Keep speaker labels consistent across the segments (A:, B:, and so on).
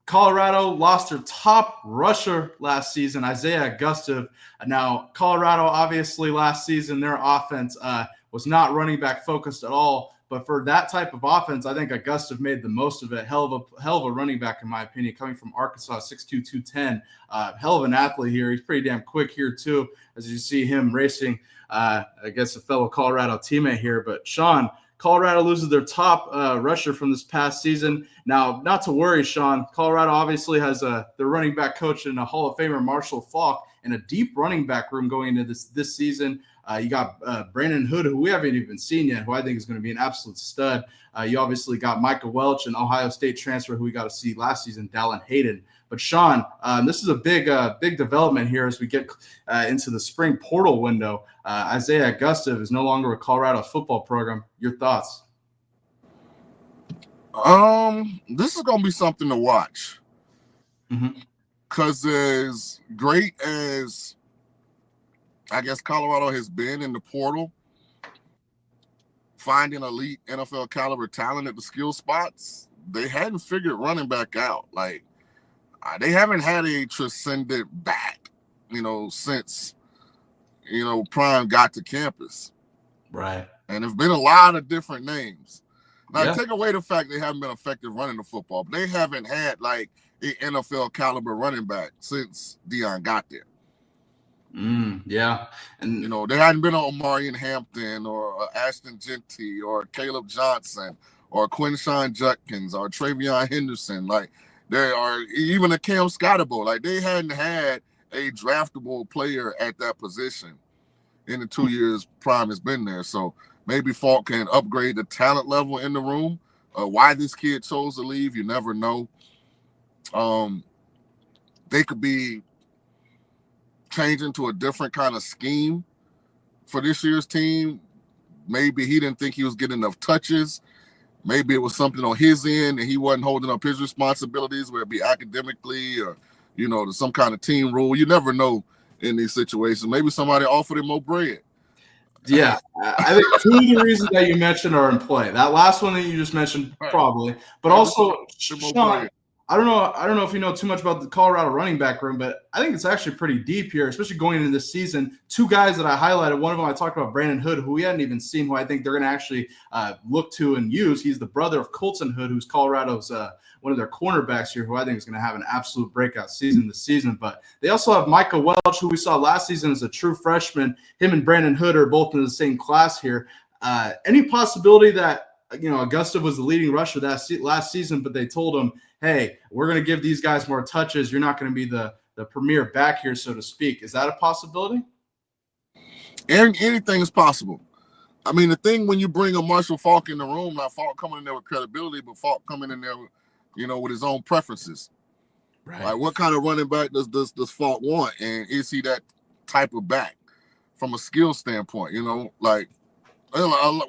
A: Colorado lost their top rusher last season, Isaiah Augustave. Now, Colorado, obviously, last season, their offense was not running back focused at all. But for that type of offense, I think Augustave made the most of it. Hell of a running back, in my opinion, coming from Arkansas, 6'2", 210. Hell of an athlete here. He's pretty damn quick here, too, as you see him racing against a fellow Colorado teammate here. But, Sean, Colorado loses their top rusher from this past season. Now, not to worry, Sean. Colorado obviously has their running back coach and a Hall of Famer, Marshall Faulk, and a deep running back room going into this season. You got Brandon Hood, who we haven't even seen yet, who I think is going to be an absolute stud. You obviously got Micah Welch, an Ohio State transfer, who we got to see last season, Dallin Hayden. But, Sean, this is a big development here as we get into the spring portal window. Isaiah Augustave is no longer a Colorado football program. Your thoughts?
B: This is going to be something to watch. Because as great as I guess Colorado has been in the portal, finding elite NFL caliber talent at the skill spots, they hadn't figured running back out. Like, they haven't had a transcendent back, since, Prime got to campus.
A: Right.
B: And there's been a lot of different names. Now, take away the fact they haven't been effective running the football, but they haven't had, like, an NFL caliber running back since Deion got there.
A: Yeah. And,
B: there hadn't been an Omarion Hampton or Ashton Genty or Caleb Johnson or Quinshawn Judkins or Travion Henderson. Like, there are even a Cam Scottable. Like, they hadn't had a draftable player at that position in the 2 years Prime has been there. So maybe Falk can upgrade the talent level in the room. Why this kid chose to leave, you never know. They could be changing to a different kind of scheme for this year's team. Maybe he didn't think he was getting enough touches. Maybe it was something on his end and he wasn't holding up his responsibilities, whether it be academically or, some kind of team rule. You never know in these situations. Maybe somebody offered him more bread.
A: Yeah, I think two of the reasons that you mentioned are in play. That last one that you just mentioned, probably, but also, Sean, I don't know if you know too much about the Colorado running back room, but I think it's actually pretty deep here, especially going into this season. Two guys that I highlighted, one of them I talked about, Brandon Hood, who we hadn't even seen, who I think they're going to actually look to and use. He's the brother of Colton Hood, who's Colorado's one of their cornerbacks here, who I think is going to have an absolute breakout season this season. But they also have Micah Welch, who we saw last season as a true freshman. Him and Brandon Hood are both in the same class here. Any possibility that Augustave was the leading rusher last season, but they told him, hey, we're going to give these guys more touches. You're not going to be the premier back here, so to speak. Is that a possibility?
B: Anything is possible. I mean, the thing when you bring a Marshall Faulk in the room, not Faulk coming in there with credibility, but Faulk coming in there, with his own preferences.
A: Right.
B: Like, what kind of running back does Faulk want? And is he that type of back from a skill standpoint? Like,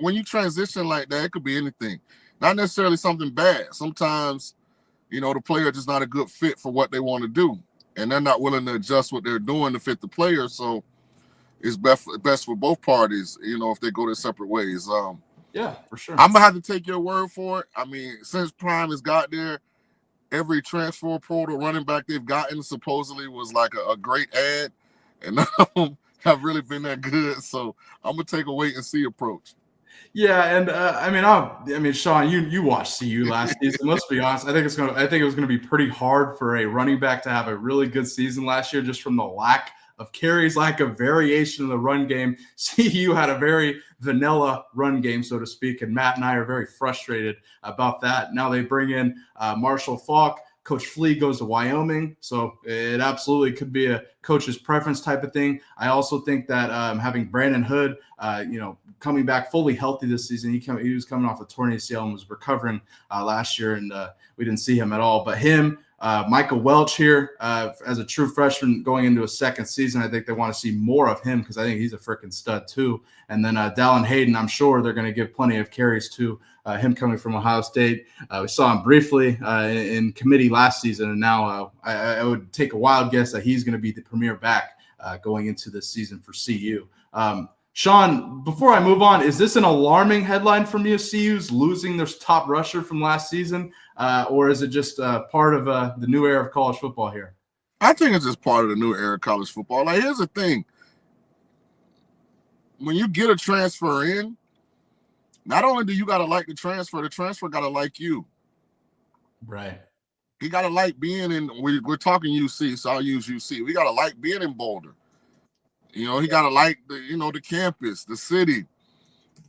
B: when you transition like that, it could be anything. Not necessarily something bad. Sometimes, the player just not a good fit for what they want to do. And they're not willing to adjust what they're doing to fit the player. So it's best for both parties, if they go their separate ways.
A: Yeah, for sure.
B: I'm going to have to take your word for it. I mean, since Prime has got there, every transfer portal running back they've gotten supposedly was like a great ad. And none of them have really been that good. So I'm going to take a wait-and-see approach.
A: Yeah, and I mean, Sean, you watched CU last season. Let's be honest. I think it was going to be pretty hard for a running back to have a really good season last year, just from the lack of carries, lack of variation in the run game. CU had a very vanilla run game, so to speak, and Matt and I are very frustrated about that. Now they bring in Marshall Faulk. Coach Flea goes to Wyoming, so it absolutely could be a coach's preference type of thing. I also think that having Brandon Hood, coming back fully healthy this season, he was coming off a torn ACL and was recovering last year, and we didn't see him at all. But him, Micah Welch here as a true freshman going into a second season, I think they want to see more of him because I think he's a freaking stud too. And then Dallin Hayden, I'm sure they're going to give plenty of carries to him coming from Ohio State. We saw him briefly in committee last season, and now I would take a wild guess that he's going to be the premier back going into this season for CU. Sean, before I move on, is this an alarming headline from CU's losing their top rusher from last season, or is it just part of the new era of college football here?
B: I think it's just part of the new era of college football. Like, here's the thing. When you get a transfer in, not only do you got to like the transfer got to like you.
A: Right.
B: He got to like being in, we're talking UC, so I'll use UC. We got to like being in Boulder. He got to like the campus, the city.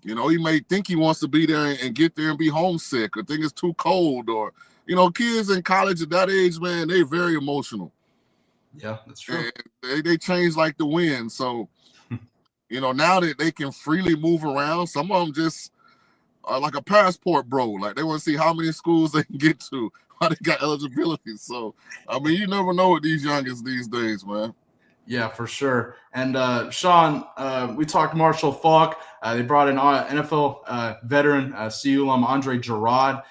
B: He may think he wants to be there and get there and be homesick or think it's too cold or, kids in college at that age, man, they're very emotional.
A: Yeah, that's true.
B: And they change like the wind. So, now that they can freely move around, some of them just are like a passport bro. Like, they want to see how many schools they can get to, how they got eligibility. So, I mean, you never know with these youngins these days, man.
A: Yeah, for sure. And Sean, we talked Marshall Faulk. They brought in NFL veteran CU alum Andre Gerard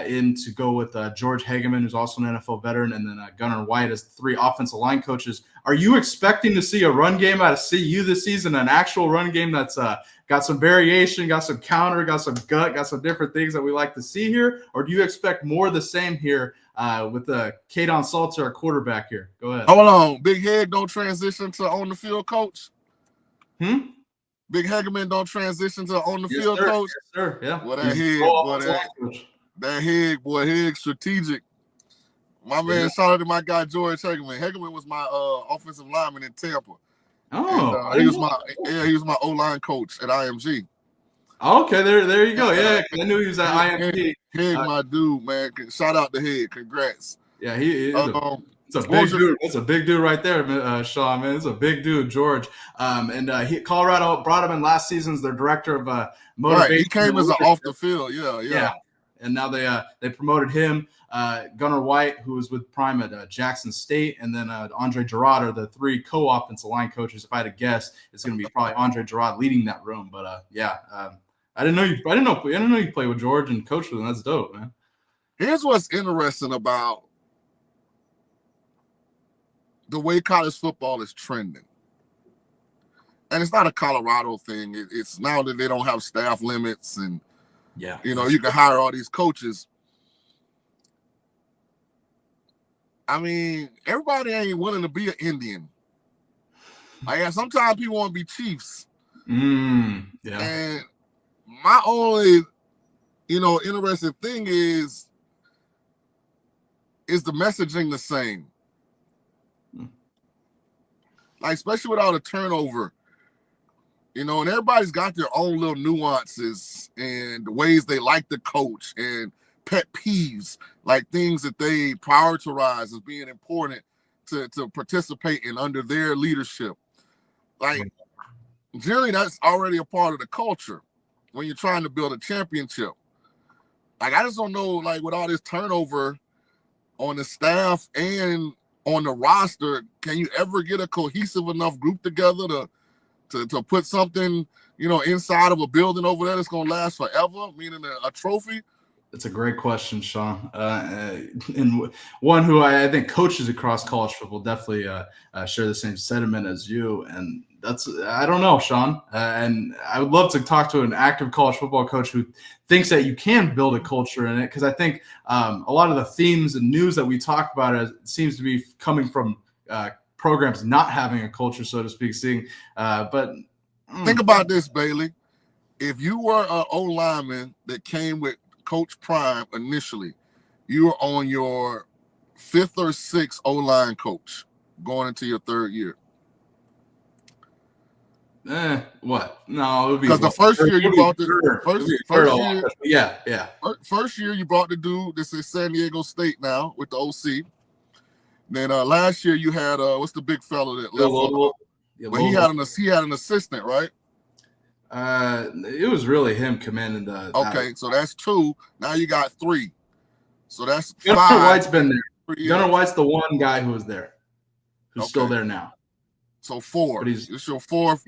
A: in to go with George Hageman, who's also an NFL veteran, and then Gunnar White as 3 offensive line coaches. Are you expecting to see a run game out of CU this season, an actual run game that's got some variation, got some counter, got some gut, got some different things that we like to see here? Or do you expect more of the same here with Kadon Salter, our quarterback here? Go ahead.
B: Hold on. Big Head don't transition to on the field coach? Big Hageman don't transition to on the field coach?
A: Yes, sir. Yeah.
B: Well, that head strategic. My man, shout out to my guy George Hageman. Hageman was my offensive lineman in Tampa.
A: Oh,
B: and, he was my O-line coach at IMG.
A: Okay, there you go. Yeah, I knew he was at IMG.
B: Head, my dude, man. Shout out to Head. Congrats.
A: Yeah, it's a big dude. That's a big dude right there, Sean. Man, it's a big dude, George. Colorado brought him in last season as their director of motivation.
B: Right, he came as an off the field. Yeah.
A: And now they promoted him. Gunnar White, who was with Prime at Jackson State, and then Andre Gerard are the 3 co-offensive line coaches. If I had to guess, it's going to be probably Andre Gerard leading that room. But I didn't know you played with George and coached with him. That's dope, man.
B: Here's what's interesting about the way college football is trending. And it's not a Colorado thing. It's now that they don't have staff limits and, you can hire all these coaches. I mean, everybody ain't willing to be an Indian. Like, sometimes people want to be chiefs.
A: Yeah.
B: And my only, interesting thing is the messaging the same? Like, especially with all the turnover, and everybody's got their own little nuances and the ways they like to coach and pet peeves, like things that they prioritize as being important to participate in under their leadership. Like, generally, that's already a part of the culture when you're trying to build a championship. Like, I just don't know, like, with all this turnover on the staff and on the roster, can you ever get a cohesive enough group together to put something, inside of a building over there that's going to last forever, meaning a trophy?
A: It's a great question, Sean. And one who I think coaches across college football definitely share the same sentiment as you. And I don't know, Sean. And I would love to talk to an active college football coach who thinks that you can build a culture in it. Because I think a lot of the themes and news that we talk about seems to be coming from programs not having a culture, so to speak. Think
B: about this, Bailey. If you were an O-lineman that came with Coach Prime initially, you were on your 5th or 6th O-line coach going into your 3rd year.
A: What? No, it would be
B: because the first year you brought the first year you brought the dude. This is San Diego State now with the OC. Then last year you had what's the big fella that left? But he had an assistant, right?
A: It was really him commanding the.
B: Okay, so that's 2. Now you got 3. So that's 5.
A: Gunnar White's been there. Gunnar White's the one guy who was there, who's still there now.
B: So 4. It's your fourth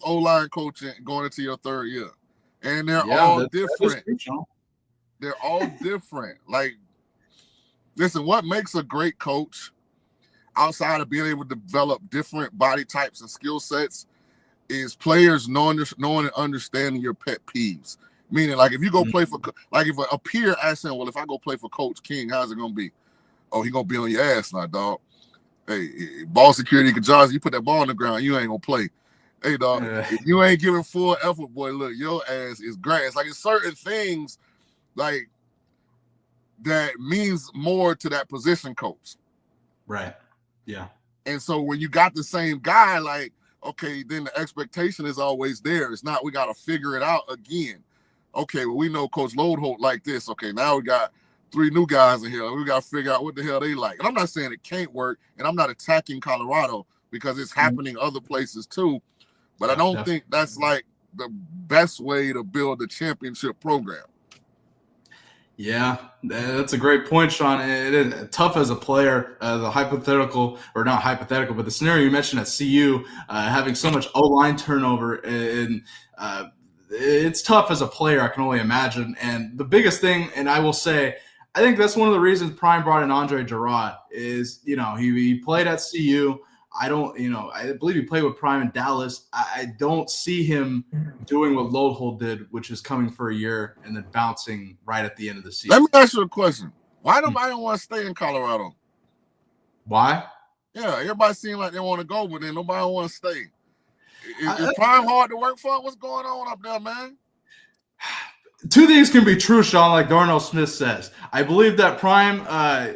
B: O-line coach going into your 3rd year, and they're all different. They're all different. Like, listen, what makes a great coach outside of being able to develop different body types and skill sets is players knowing and understanding your pet peeves. Meaning, like if you go play for, like if a peer asks him, well, if I go play for Coach King, how's it gonna be? Oh, he gonna be on your ass now, dog. Hey, ball security, Johnson, you put that ball on the ground, you ain't gonna play. Hey, dog, if you ain't giving full effort, boy, look, your ass is grass. Like it's certain things, like that means more to that position coach.
A: Right. Yeah.
B: And so when you got the same guy, like, okay, then the expectation is always there. It's not we got to figure it out again. Okay, well, we know Coach Lodeholt like this. Okay, now we got 3 new guys in here. We got to figure out what the hell they like. And I'm not saying it can't work, and I'm not attacking Colorado because it's happening other places too. But I don't think that's like the best way to build a championship program.
A: Yeah, that's a great point, Sean. It is tough as a player. The hypothetical, or not hypothetical, but the scenario you mentioned at CU, having so much O-line turnover, and it's tough as a player, I can only imagine. And the biggest thing, and I will say, I think that's one of the reasons Prime brought in Andre Gerard is, he played at CU. I believe he played with Prime in Dallas. I don't see him doing what Lodeholt did, which is coming for a year and then bouncing right at the end of the season.
B: Let me ask you a question. Why nobody want to stay in Colorado?
A: Why?
B: Yeah, everybody seems like they want to go, but then nobody want to stay. Is Prime hard to work for? What's going on up there, man?
A: 2 things can be true, Sean, like Darnell Smith says. I believe that Prime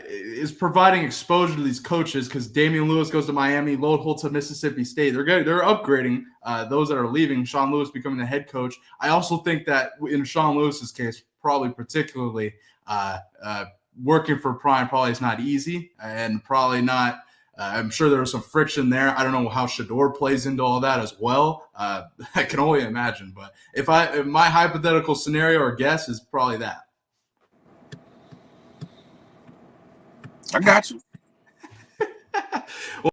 A: is providing exposure to these coaches because Damian Lewis goes to Miami, Lodeholt to Mississippi State. They're upgrading those that are leaving, Sean Lewis becoming the head coach. I also think that in Sean Lewis's case, probably particularly working for Prime probably is not easy and probably not I'm sure there was some friction there. I don't know how Shador plays into all that as well. I can only imagine. But if my hypothetical scenario or guess is probably that.
B: I got you.